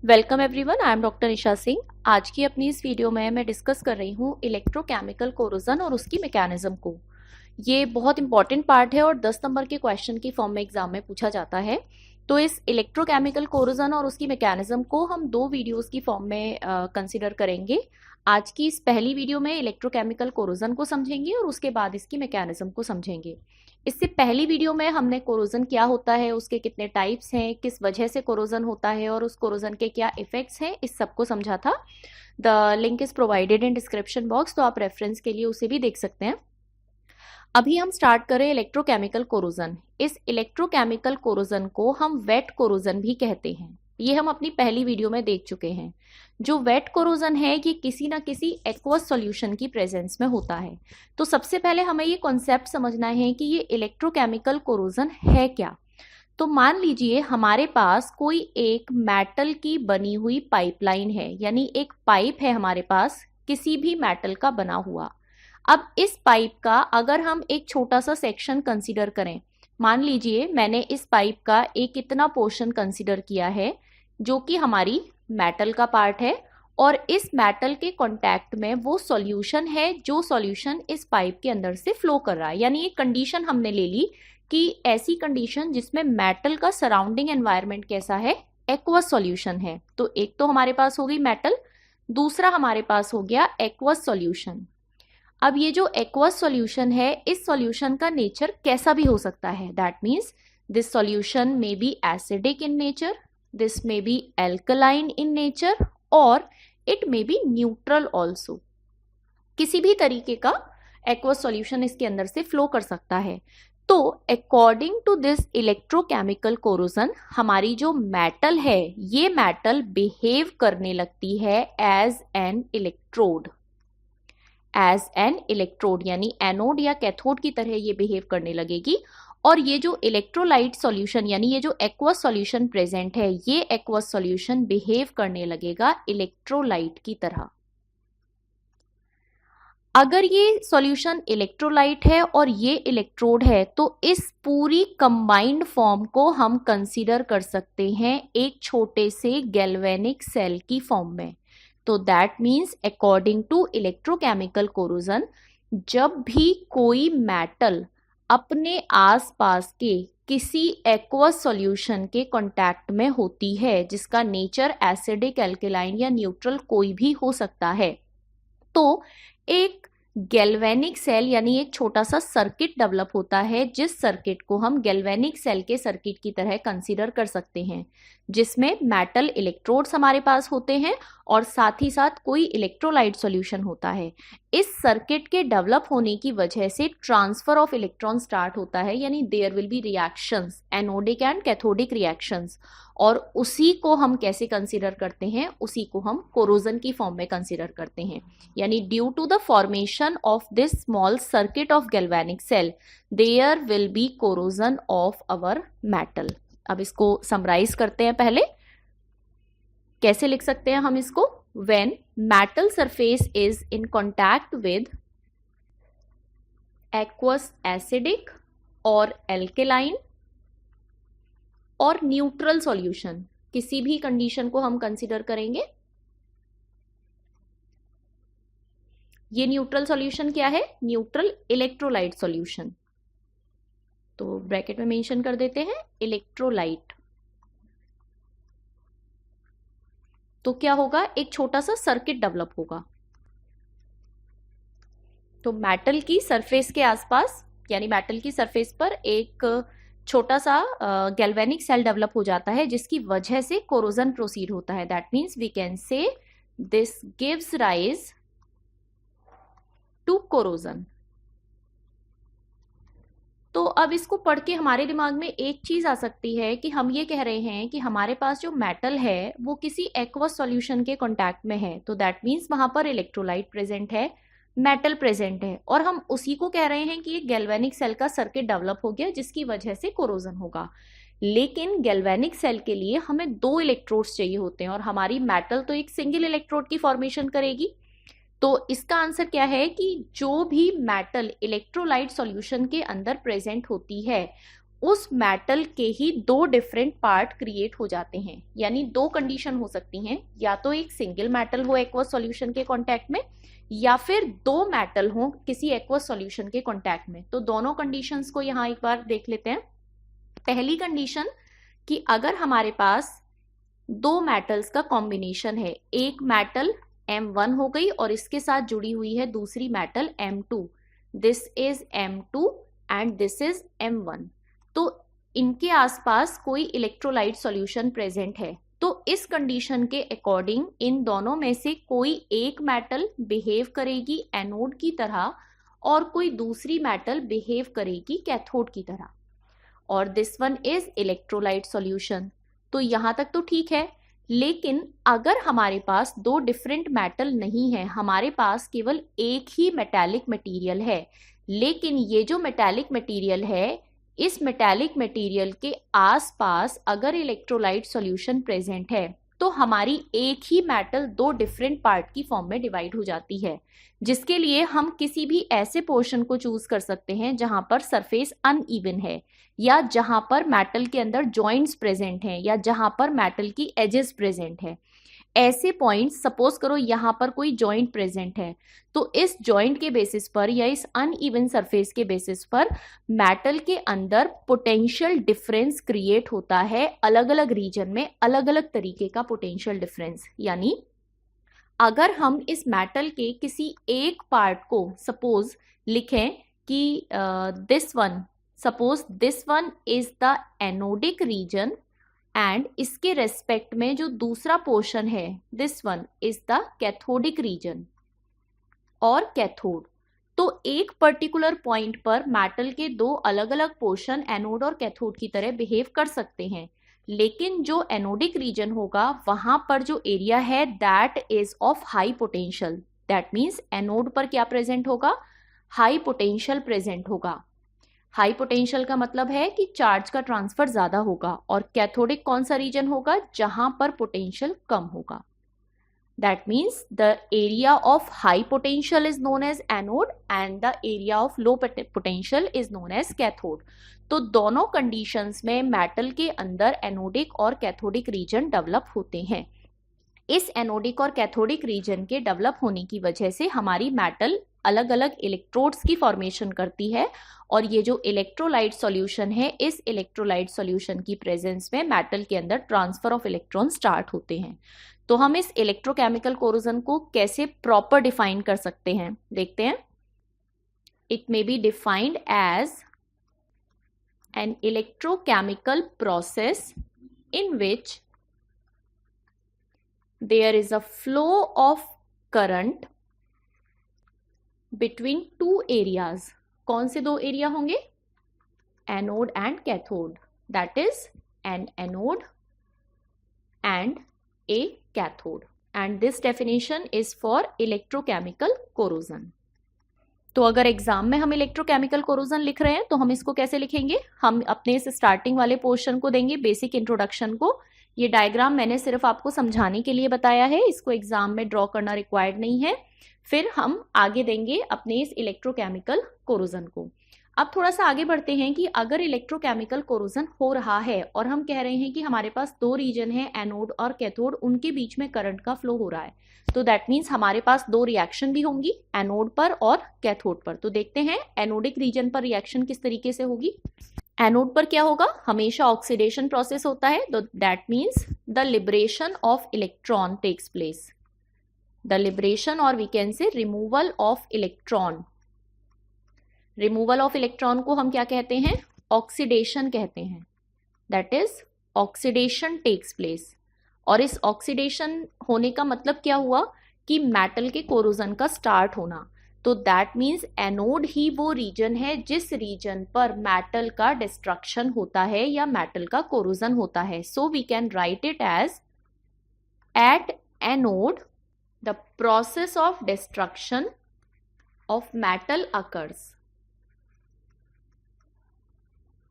Welcome everyone, I am doctor Nisha Singh. आज की अपनी इस वीडियो में मैं डिस्कस कर रही हूँ इलेक्ट्रोकेमिकल कोरोजन और उसकी मैकेनिज्म को। ये बहुत इंपॉर्टेंट पार्ट है और 10 नंबर के क्वेश्चन की फॉर्म में एग्जाम में पूछा जाता है। तो इस इलेक्ट्रोकेमिकल कोरोजन और उसकी मैकेनिज्म को हम दो वीडियोस की फॉर्म में कंसिडर करेंगे। आज की इस पहली वीडियो में इलेक्ट्रोकेमिकल कोरोजन को समझेंगे और उसके बाद इसकी मैकेनिज्म को समझेंगे। इससे पहली वीडियो में हमने कोरोजन क्या होता है, उसके कितने टाइप्स हैं, किस वजह से कोरोजन होता है और उस कोरोजन के क्या इफेक्ट्स हैं, इस सब को समझा था। The link is provided in description box, तो आप रेफरेंस के लिए उसे भी देख सकते हैं। अभी हम स्टार्ट करें इलेक्ट्रोकेमिकल कोरोजन। इस इलेक्ट्रोकेमिकल कोरोजन को हम वेट कोरोजन भी कहते हैं। ये हम अपनी पहली वीडियो में देख चुके हैं। जो वेट कोरोजन है ये किसी ना किसी एक्वस सॉल्यूशन की प्रेजेंस में होता है। तो सबसे पहले हमें ये कॉन्सेप्ट समझना है कि ये इलेक्ट्रोकेमिकल कोरोजन है क्या। तो मान लीजिए हमारे पास कोई एक मेटल की बनी हुई पाइपलाइन है, यानी एक पाइप है हमारे पास किसी भी मेटल का बना हुआ। अब इस पाइप का अगर हम एक छोटा सा सेक्शन कंसीडर करें, मान लीजिए मैंने इस पाइप का एक इतना पोर्शन कंसीडर किया है जो कि हमारी मेटल का पार्ट है, और इस मेटल के कांटेक्ट में वो सॉल्यूशन है जो सॉल्यूशन इस पाइप के अंदर से फ्लो कर रहा है। यानी एक कंडीशन हमने ले ली कि ऐसी कंडीशन जिसमें मेटल का सराउंडिंग एनवायरनमेंट कैसा है, एक्वस सॉल्यूशन है। तो एक तो हमारे पास हो गई मेटल, दूसरा हमारे पास हो गया एक्वस सॉल्यूशन। अब ये जो एक्वस सॉल्यूशन है, इस सॉल्यूशन का नेचर कैसा भी हो सकता है। That means this solution may be acidic in nature, this may be alkaline in nature, और it may be neutral also. किसी भी तरीके का एक्वस सॉल्यूशन इसके अंदर से फ्लो कर सकता है। तो according to this electrochemical corrosion, हमारी जो मेटल है ये मेटल बिहेव करने लगती है as an electrode. As an electrode यानी एनोड या कैथोड की तरह ये बिहेव करने लगेगी। और ये जो इलेक्ट्रोलाइट सॉल्यूशन यानी ये जो एक्वस सॉल्यूशन प्रेजेंट है, ये एक्वस सॉल्यूशन बिहेव करने लगेगा इलेक्ट्रोलाइट की तरह। अगर ये सॉल्यूशन इलेक्ट्रोलाइट है और ये इलेक्ट्रोड है, तो इस पूरी कंबाइंड फॉर्म को हम कंसीडर कर सकते हैं एक छोटे से गैल्वेनिक सेल की फॉर्म में। तो that means according to electrochemical corrosion, जब भी कोई मेटल अपने आसपास के किसी एक्वस सॉल्यूशन के कांटेक्ट में होती है, जिसका नेचर एसिडिक, एल्कलाइन या न्यूट्रल कोई भी हो सकता है, तो एक गैल्वेनिक सेल यानी एक छोटा सा सर्किट डेवलप होता है, जिस सर्किट को हम गैल्वेनिक सेल के सर्किट की तरह कंसीडर कर सकते हैं, जिसमें मेटल इलेक्ट्रोड्स हमारे पास होते हैं और साथ ही साथ कोई इलेक्ट्रोलाइट सॉल्यूशन होता है। इस सर्किट के डेवलप होने की वजह से ट्रांसफर ऑफ इलेक्ट्रॉन स्टार्ट होता है, यानी there will be reactions, anodic and cathodic reactions. और उसी को हम कैसे कंसीडर करते हैं, उसी को हम कोरोजन की फॉर्म में कंसीडर करते हैं। यानी due to the formation of this small circuit of galvanic cell, there will be corrosion of our metal. अब इसको समराइज करते हैं। पहले कैसे लिख सकते हैं हम इसको, when metal surface is in contact with aqueous acidic और एल्केलाइन और न्यूट्रल सॉल्यूशन, किसी भी कंडीशन को हम कंसीडर करेंगे। ये न्यूट्रल सॉल्यूशन क्या है, न्यूट्रल इलेक्ट्रोलाइट सॉल्यूशन। तो ब्रैकेट में मेंशन कर देते हैं इलेक्ट्रोलाइट। तो क्या होगा, एक छोटा सा सर्किट डेवलप होगा। तो मेटल की सरफेस के आसपास यानी मेटल की सरफेस पर एक छोटा सा गैल्वेनिक सेल डेवलप हो जाता है, जिसकी वजह से कोरोजन प्रोसीड होता है। That means we can say this gives rise to corrosion. तो अब इसको पढ़ के हमारे दिमाग में एक चीज आ सकती है कि हम ये कह रहे हैं कि हमारे पास जो मेटल है वो किसी एक्वस सॉल्यूशन के कांटेक्ट में है, तो दैट मीन्स वहां पर इलेक्ट्रोलाइट प्रेजेंट है, मेटल प्रेजेंट है, और हम उसी को कह रहे हैं कि एक गैल्वेनिक सेल का सर्किट डेवलप हो गया जिसकी वजह से कोरोजन होगा। लेकिन गैल्वेनिक सेल के लिए हमें दो इलेक्ट्रोड्स चाहिए होते हैं और हमारी मेटल तो एक सिंगल इलेक्ट्रोड की फॉर्मेशन करेगी। तो इसका आंसर क्या है कि जो भी मेटल इलेक्ट्रोलाइट सॉल्यूशन के अंदर प्रेजेंट होती है उस मेटल के ही दो डिफरेंट पार्ट क्रिएट हो जाते हैं। यानी दो कंडीशन हो सकती हैं, या तो एक सिंगल मेटल हो एक्वस सॉल्यूशन के कांटेक्ट में, या फिर दो मेटल हो किसी एक्वस सॉल्यूशन के कांटेक्ट में। तो दोनों कंडीशंस को यहाँ एक बार देख लेते हैं। पहली कंडीशन कि अगर हमारे पास दो मेटल्स का कॉम्बिनेशन है, एक मेटल M1 हो गई और इसके साथ जुड़ी हुई है दूसरी metal M2, this is M2 and this is M1, तो इनके आसपास कोई इलेक्ट्रोलाइट सॉल्यूशन प्रेजेंट है, तो इस कंडीशन के अकॉर्डिंग इन दोनों में से कोई एक मेटल बिहेव करेगी एनोड की तरह और कोई दूसरी मेटल बिहेव करेगी कैथोड की तरह, और this one is electrolyte solution. तो यहां तक तो ठीक है, लेकिन अगर हमारे पास दो डिफरेंट मेटल नहीं है, हमारे पास केवल एक ही मेटालिक मटेरियल है, लेकिन ये जो मेटालिक मटेरियल है, इस मेटालिक मटेरियल के आसपास अगर इलेक्ट्रोलाइट सॉल्यूशन प्रेजेंट है, तो हमारी एक ही मेटल दो डिफरेंट पार्ट की फॉर्म में डिवाइड हो जाती है, जिसके लिए हम किसी भी ऐसे पोर्शन को चूज कर सकते हैं जहां पर सरफेस अनइवन है, या जहां पर मेटल के अंदर जॉइंट्स प्रेजेंट हैं, या जहां पर मेटल की एजेस प्रेजेंट है। ऐसे पॉइंट्स, सपोज करो यहां पर कोई जॉइंट प्रेजेंट है, तो इस जॉइंट के बेसिस पर या इस अनइवन सरफेस के बेसिस पर मेटल के अंदर पोटेंशियल डिफरेंस क्रिएट होता है, अलग अलग रीजन में अलग अलग तरीके का पोटेंशियल डिफरेंस। यानी अगर हम इस मेटल के किसी एक पार्ट को सपोज लिखें कि this one, suppose this one is the anodic region, and इसके रेस्पेक्ट में जो दूसरा पोर्शन है this one is the cathodic region और कैथोड, तो एक पर्टिकुलर पॉइंट पर मेटल के दो अलग अलग पोर्शन एनोड और कैथोड की तरह बिहेव कर सकते हैं, लेकिन जो एनोडिक रीजन होगा वहां पर जो एरिया है that is of high potential. That means anode पर क्या प्रेजेंट होगा, हाई पोटेंशियल प्रेजेंट होगा। हाई पोटेंशियल का मतलब है कि चार्ज का ट्रांसफर ज्यादा होगा, और कैथोडिक कौन सा रीजन होगा, जहां पर पोटेंशियल कम होगा। That means the area of high potential is known as anode and the area of low potential is known as cathode. तो दोनों कंडीशंस में मेटल के अंदर एनोडिक और कैथोडिक रीजन डेवलप होते हैं। इस एनोडिक और कैथोडिक रीजन के डेवलप होने की वजह से हमारी मेटल अलग अलग इलेक्ट्रोड्स की फॉर्मेशन करती है, और ये जो इलेक्ट्रोलाइट सॉल्यूशन है, इस इलेक्ट्रोलाइट सॉल्यूशन की प्रेजेंस में मेटल के अंदर ट्रांसफर ऑफ इलेक्ट्रॉन स्टार्ट होते हैं। तो हम इस इलेक्ट्रोकेमिकल कोरोजन को कैसे प्रॉपर डिफाइन कर सकते हैं, देखते हैं। It may be defined as an electrochemical process in which there is a flow of current between two areas। कौन से दो एरिया होंगे, anode and cathode, that is an anode and A cathode, and this definition is for electrochemical corrosion. तो अगर exam में हम electrochemical corrosion लिख रहे हैं तो हम इसको कैसे लिखेंगे, हम अपने इस स्टार्टिंग वाले पोर्शन को देंगे बेसिक इंट्रोडक्शन को। ये डायग्राम मैंने सिर्फ आपको समझाने के लिए बताया है, इसको एग्जाम में ड्रॉ करना रिक्वायर्ड नहीं है। फिर हम आगे देंगे अपने इस इलेक्ट्रोकेमिकल कोरोजन को। अब थोड़ा सा आगे बढ़ते हैं कि अगर इलेक्ट्रोकेमिकल कोरोजन हो रहा है और हम कह रहे हैं कि हमारे पास दो रीजन है एनोड और कैथोड, उनके बीच में करंट का फ्लो हो रहा है, तो दैट मीन्स हमारे पास दो रिएक्शन भी होंगी, एनोड पर और कैथोड पर। तो देखते हैं एनोडिक रीजन पर रिएक्शन किस तरीके से होगी। एनोड पर क्या होगा, हमेशा ऑक्सीडेशन प्रोसेस होता है, तो that means the liberation of electron takes place, the liberation और we can say removal of electron. Removal of electron को हम क्या कहते हैं, ऑक्सीडेशन कहते हैं, that is oxidation takes place. और इस ऑक्सीडेशन होने का मतलब क्या हुआ कि मेटल के कोरोजन का स्टार्ट होना। तो दैट मीन्स एनोड ही वो रीजन है जिस रीजन पर मेटल का डिस्ट्रक्शन होता है या मेटल का कोरोजन होता है। So we can write it as at anode the process of destruction of metal occurs.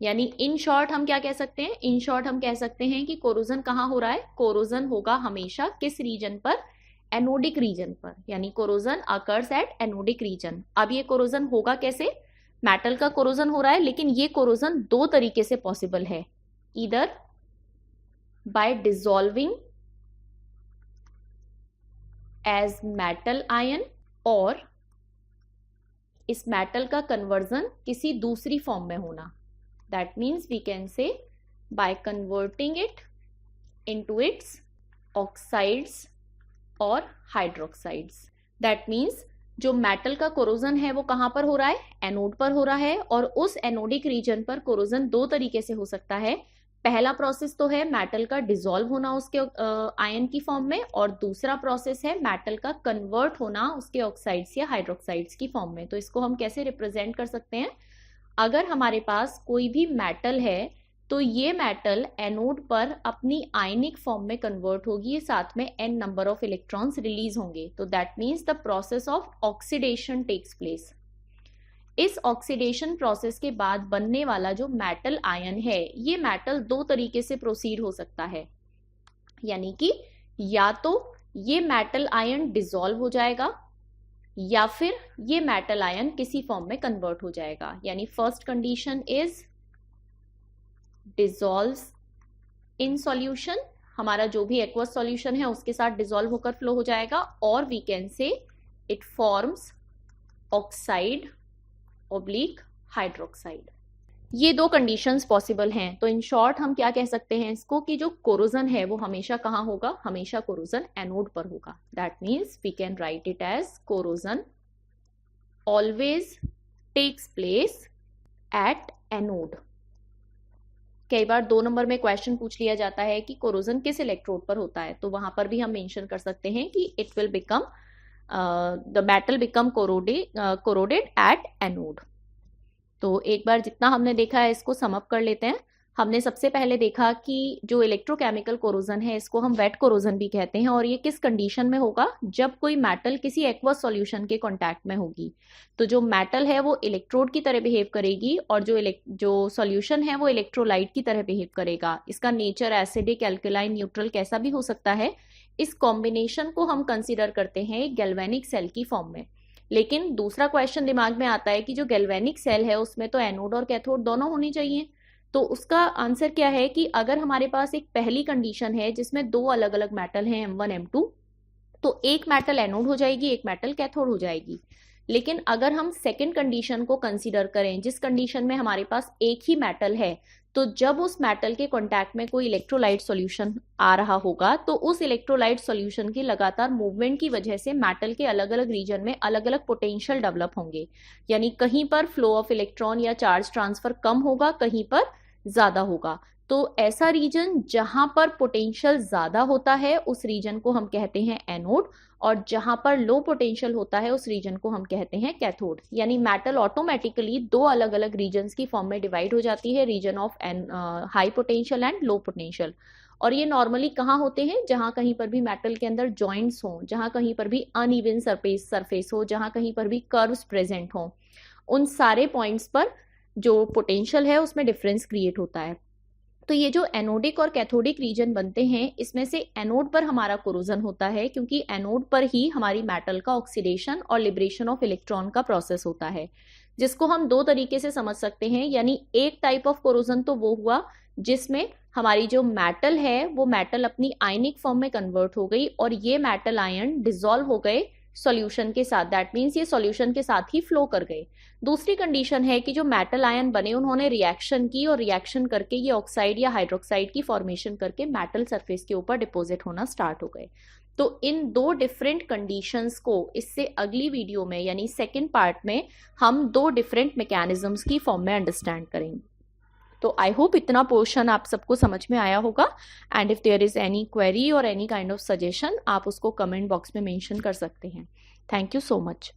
यानी इन शॉर्ट हम क्या कह सकते हैं, इन शॉर्ट हम कह सकते हैं कि कोरोजन कहाँ हो रहा है, कोरोजन होगा हमेशा किस रीजन पर, एनोडिक रीजन पर, यानी corrosion occurs at anodic region. अब ये कोरोजन होगा कैसे, मेटल का कोरोजन हो रहा है, लेकिन ये कोरोजन दो तरीके से पॉसिबल है, either by dissolving as metal ion और इस मेटल का कन्वर्जन किसी दूसरी फॉर्म में होना। That means we can say by converting it into its oxides और हाइड्रोक्साइड्स। दैट मीन्स जो मेटल का कोरोजन है वो कहां पर हो रहा है, एनोड पर हो रहा है, और उस एनोडिक रीजन पर कोरोजन दो तरीके से हो सकता है। पहला प्रोसेस तो है मेटल का डिसॉल्व होना उसके आयन की फॉर्म में, और दूसरा प्रोसेस है मेटल का कन्वर्ट होना उसके ऑक्साइड्स या हाइड्रोक्साइड्स की फॉर्म में। तो इसको हम कैसे रिप्रेजेंट कर सकते हैं, अगर हमारे पास कोई भी मेटल है तो ये मेटल एनोड पर अपनी आयनिक फॉर्म में कन्वर्ट होगी, साथ में n number of electrons release होंगे। तो that means the process of oxidation takes place. इस ऑक्सीडेशन प्रोसेस के बाद बनने वाला जो मेटल आयन है, ये मेटल दो तरीके से प्रोसीड हो सकता है, यानी कि या तो ये मेटल आयन डिसॉल्व हो जाएगा या फिर ये मेटल आयन किसी फॉर्म में कन्वर्ट हो जाएगा। यानी first condition is dissolves in solution, हमारा जो भी एक्वस सॉल्यूशन है उसके साथ डिसॉल्व होकर फ्लो हो जाएगा, और we can say it forms oxide oblique hydroxide. ये दो कंडीशंस पॉसिबल हैं। तो इन शॉर्ट हम क्या कह सकते हैं इसको, कि जो कोरोजन है वो हमेशा कहाँ होगा, हमेशा कोरोजन एनोड पर होगा। That means we can write it as corrosion always takes place at anode. कई बार 2 नंबर में क्वेश्चन पूछ लिया जाता है कि कोरोजन किस इलेक्ट्रोड पर होता है, तो वहां पर भी हम मेंशन कर सकते हैं कि it will become the metal become corroded at anode. तो एक बार जितना हमने देखा है इसको सम अप कर लेते हैं। हमने सबसे पहले देखा कि जो इलेक्ट्रोकेमिकल कोरोजन है इसको हम वेट कोरोजन भी कहते हैं, और ये किस कंडीशन में होगा, जब कोई मेटल किसी एक्वस सॉल्यूशन के कांटेक्ट में होगी। तो जो मेटल है वो इलेक्ट्रोड की तरह बिहेव करेगी, और जो सॉल्यूशन है वो इलेक्ट्रोलाइट की तरह बिहेव करेगा। इसका नेचर एसिडिक, एल्कलाइन, न्यूट्रल कैसा भी हो सकता है। इस कॉम्बिनेशन को हम कंसिडर करते हैं एक गैल्वेनिक सेल की फॉर्म में। लेकिन दूसरा क्वेश्चन दिमाग में आता है कि जो गैल्वेनिक सेल है उसमें तो एनोड और कैथोड दोनों होनी चाहिए। तो उसका आंसर क्या है कि अगर हमारे पास एक पहली कंडीशन है जिसमें दो अलग अलग मेटल हैं M1 M2, तो एक मेटल एनोड हो जाएगी, एक मेटल कैथोड हो जाएगी। लेकिन अगर हम सेकंड कंडीशन को कंसीडर करें, जिस कंडीशन में हमारे पास एक ही मेटल है, तो जब उस मेटल के कांटेक्ट में कोई इलेक्ट्रोलाइट सॉल्यूशन आ रहा होगा तो उस इलेक्ट्रोलाइट सॉल्यूशन की लगातार मूवमेंट की वजह से मेटल के अलग अलग रीजन में अलग अलग पोटेंशियल डेवलप होंगे। यानी कहीं पर फ्लो ऑफ इलेक्ट्रॉन या चार्ज ट्रांसफर कम होगा, कहीं पर ज्यादा होगा। तो ऐसा रीजन जहां पर पोटेंशियल ज्यादा होता है उस रीजन को हम कहते हैं एनोड, और जहां पर लो पोटेंशियल होता है उस रीजन को हम कहते हैं कैथोड। यानी मेटल ऑटोमेटिकली दो अलग अलग रीजन्स की फॉर्म में डिवाइड हो जाती है, region of high potential and low potential. और ये नॉर्मली कहाँ होते हैं, जहां कहीं पर भी मेटल के अंदर जॉइंट्स हों, जहां कहीं पर भी अनइवन सरफेस हो, जहां कहीं पर भी कर्व्स प्रेजेंट हों, उन सारे पॉइंट्स पर जो पोटेंशियल है उसमें डिफरेंस क्रिएट होता है। तो ये जो एनोडिक और कैथोडिक रीजन बनते हैं, इसमें से एनोड पर हमारा कोरोजन होता है, क्योंकि एनोड पर ही हमारी मेटल का ऑक्सीडेशन और लिबरेशन ऑफ इलेक्ट्रॉन का प्रोसेस होता है, जिसको हम दो तरीके से समझ सकते हैं। यानी एक टाइप ऑफ कोरोजन तो वो हुआ जिसमें हमारी जो मेटल है वो मेटल अपनी आयनिक फॉर्म में कन्वर्ट हो गई और ये मेटल आयन डिसॉल्व हो गए सॉल्यूशन के साथ। दैट मीन्स ये सॉल्यूशन के साथ ही फ्लो कर गए। दूसरी कंडीशन है कि जो मेटल आयन बने उन्होंने रिएक्शन की और रिएक्शन करके ये ऑक्साइड या हाइड्रोक्साइड की फॉर्मेशन करके मेटल सरफेस के ऊपर डिपॉजिट होना स्टार्ट हो गए। तो इन दो डिफरेंट कंडीशंस को इससे अगली वीडियो में यानी सेकेंड पार्ट में हम दो डिफरेंट मैकेनिज्म्स की फॉर्म में अंडरस्टैंड करेंगे। तो आई होप इतना पोर्शन आप सबको समझ में आया होगा। And if there is any query और एनी काइंड ऑफ सजेशन, आप उसको कमेंट बॉक्स में मेंशन कर सकते हैं। Thank you so much.